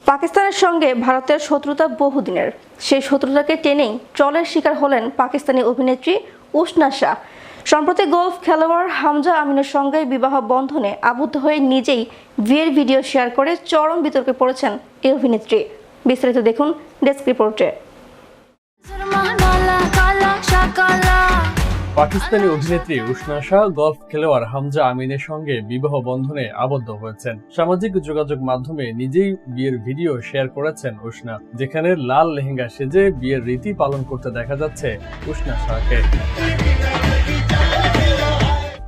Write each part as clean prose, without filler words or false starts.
পাকিস্তানের সঙ্গে ভারতের শত্রুতা বহুদিনের। সেই শত্রুতাকে টেনেই ট্রলের শিকার হলেন পাকিস্তানি অভিনেত্রী উসনা শাহ। সম্প্রতি গলফ খেলোয়াড় হামজা আমিনের সঙ্গে বিবাহ বন্ধনে আবদ্ধ হয়ে নিজেই বিয়ের ভিডিও শেয়ার করে চরম বিতর্কে পড়েছেন এই অভিনেত্রী। বিস্তারিত দেখুন ডেস্ক রিপোর্টে। পাকিস্তানি অভিনেত্রী উসনা শাহ গলফ খেলোয়াড় হামজা আমিনের সঙ্গে বিবাহ বন্ধনে আবদ্ধ হয়েছেন। সামাজিক যোগাযোগ মাধ্যমে নিজেই বিয়ের ভিডিও শেয়ার করেছেন উসনা, যেখানে লাল লেহেঙ্গা সেজে বিয়ের রীতি পালন করতে দেখা যাচ্ছে উসনা শাহকে।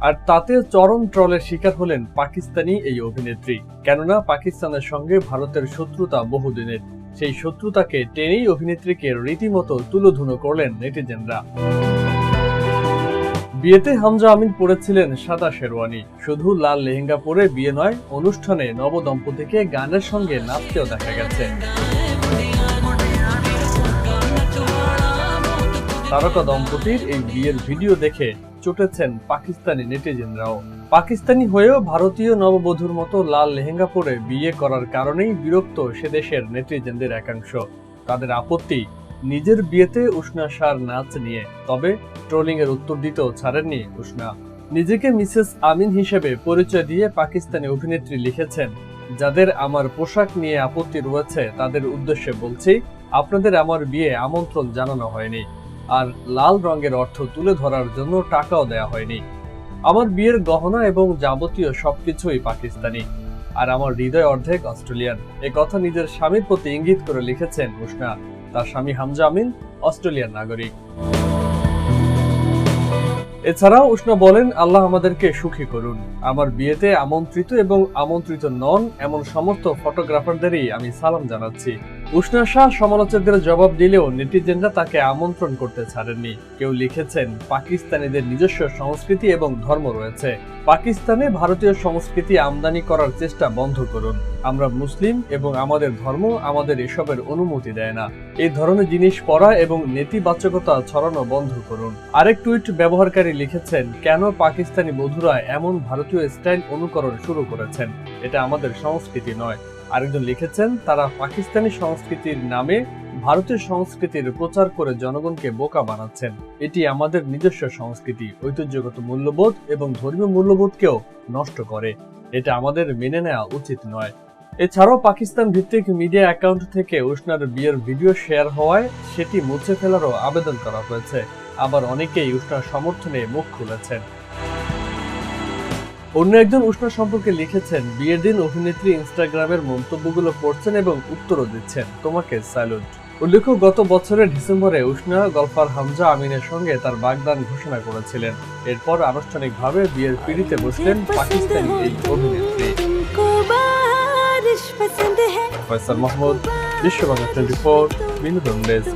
আর তাতে চরম ট্রলের শিকার হলেন পাকিস্তানি এই অভিনেত্রী। কেননা পাকিস্তানের সঙ্গে ভারতের শত্রুতা বহুদিনের। সেই শত্রুতাকে টেনেই অভিনেত্রীকে রীতিমতো তুলোধুনো করলেন নেটিজেনরা। বিয়েতে হামজা আমিন পরেছিলেন সাদা শেরওয়ানি। শুধু লাল লেহেঙ্গা পরে বিয়ে নয়, অনুষ্ঠানে নবদম্পতিকে গানের সঙ্গে নাচতেও দেখা গেছে। তারকা দম্পতির এই বিয়ের ভিডিও দেখে চটেছেন পাকিস্তানি নেটিজেনরাও। পাকিস্তানি হয়েও ভারতীয় নববধূর মতো লাল লেহেঙ্গা পরে বিয়ে করার কারণেই বিরক্ত সে দেশের নেটিজেনদের একাংশ। তাদের আপত্তি নিজের বিয়েতে উসনা শাহর নাচ নিয়ে। তবে ট্রোলিং এর উত্তর দিতেও ছাড়েননি উসনা। নিজেকে মিসেস আমিন হিসেবে পরিচয় দিয়ে পাকিস্তানি অভিনেত্রী লিখেছেন, যাদের আমার পোশাক নিয়ে আপত্তি রয়েছে তাদের উদ্দেশ্যে বলছি, আপনাদের আমার বিয়ে আমন্ত্রণ জানানো হয়নি, আর লাল রঙের অর্থ তুলে ধরার জন্য টাকাও দেয়া হয়নি। আমার বিয়ের গহনা এবং যাবতীয় সবকিছুই পাকিস্তানি, আর আমার হৃদয় অর্ধেক অস্ট্রেলিয়ান। এ কথা নিজের স্বামীর প্রতি ইঙ্গিত করে লিখেছেন উসনা। তার স্বামী হামজা আমিন অস্ট্রেলিয়ান নাগরিক। এছাড়াও উসনা বলেন, আল্লাহ আমাদেরকে সুখী করুন। আমার বিয়েতে আমন্ত্রিত এবং আমন্ত্রিত নন এমন সমস্ত ফটোগ্রাফারদেরই আমি সালাম জানাচ্ছি। উসনা শাহ সমালোচকদের জবাব দিলেও নেটিজেনরা তাকে আমন্ত্রণ করতে ছাড়েননি। কেউ লিখেছেন, পাকিস্তানিদের নিজস্ব সংস্কৃতি এবং ধর্ম রয়েছে। পাকিস্তানে ভারতীয় সংস্কৃতি আমদানি করার চেষ্টা বন্ধ করুন। আমরা মুসলিম এবং আমাদের ধর্ম আমাদের এসবের অনুমতি দেয় না। এই ধরনের জিনিস পড়া এবং নেতিবাচকতা ছড়ানো বন্ধ করুন। আরেক টুইট ব্যবহারকারী লিখেছেন, কেন পাকিস্তানি বধূরা এমন ভারতীয় স্টাইল অনুকরণ শুরু করেছেন? এটা আমাদের সংস্কৃতি নয়। আরেকজন লিখেছেন, তারা পাকিস্তানি সংস্কৃতির নামে ভারতীয় সংস্কৃতির প্রচার করে জনগণকে বোকা বানাচ্ছেন। এটি আমাদের নিজস্ব সংস্কৃতি, ঐতিহ্যগত মূল্যবোধ এবং ধর্মীয় মূল্যবোধকেও নষ্ট করে। এটা আমাদের মেনে নেওয়া উচিত নয়। এছাড়াও পাকিস্তান ভিত্তিক মিডিয়া অ্যাকাউন্ট থেকে উসনার বিয়ের ভিডিও শেয়ার হওয়ায় সেটি মুছে ফেলারও আবেদন করা হয়েছে। আবার অনেকেই উসনার সমর্থনে মুখ খুলেছেন। অন্য একজন উসনা সম্পর্কে লিখেছেন, বিয়ের দিন অভিনেত্রী ইনস্টাগ্রামের মন্তব্যগুলো পড়ছেন এবং উত্তরও দিচ্ছেন, তোমাকে স্যালুট। উল্লেখ্য, গত বছরের ডিসেম্বরে উসনা গলফার হামজা আমিনের সঙ্গে তার বাগদান ঘোষণা করেছিলেন। এরপর আনুষ্ঠানিকভাবে বিয়ের পিঁড়িতে বসলেন পাকিস্তানি এই অভিনেত্রী। ফয়সাল মাহমুদ, বিশ্ববাংলা 24, বিনোদন ডেস্ক।